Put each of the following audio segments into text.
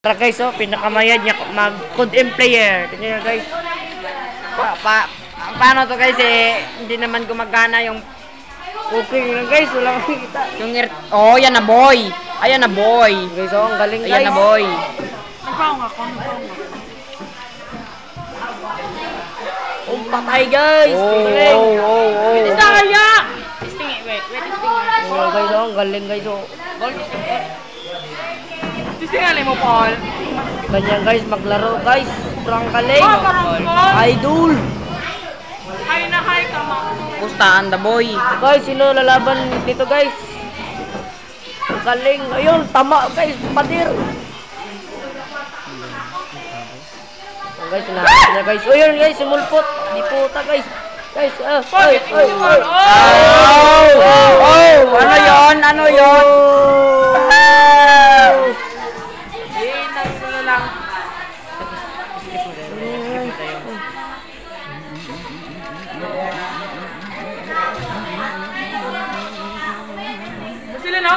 Tara guys, oh, pinakamayad niya mag-code-in player. Tingnan guys. Paano to guys eh, hindi naman gumagana yung cooking lang guys, wala makikita. Yung oh, yan na boy. Ayan na boy. Guys, oh, ang galing guys. Ayan na boy. Nagpaong ako. Oh, patay guys. Oh. Isaya! Testing it, wait, testing it. Oh guys, oh, ang galing guys, oh. Testing alin mo, Paul. Ganyan guys, maglaro guys. Sobrang galing. Idol. Hi na hi ka, ma. Pustaan the boy. Guys, sino lalaban dito guys? Ang galing. Ayun, tama guys. Padir. Guys, na guys. Oh, yun guys, simulpot. Di puta guys. Guys, ay. Ano yon? Ano yon?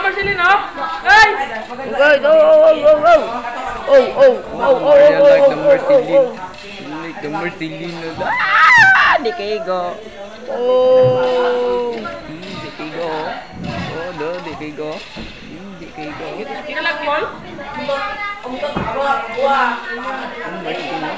Marcelino! Hey! Guys, Like the Marcelino. Di kayo go. Di kayo go. Di kayo go. Di kayo go. Kinalag, Paul? Marcelino.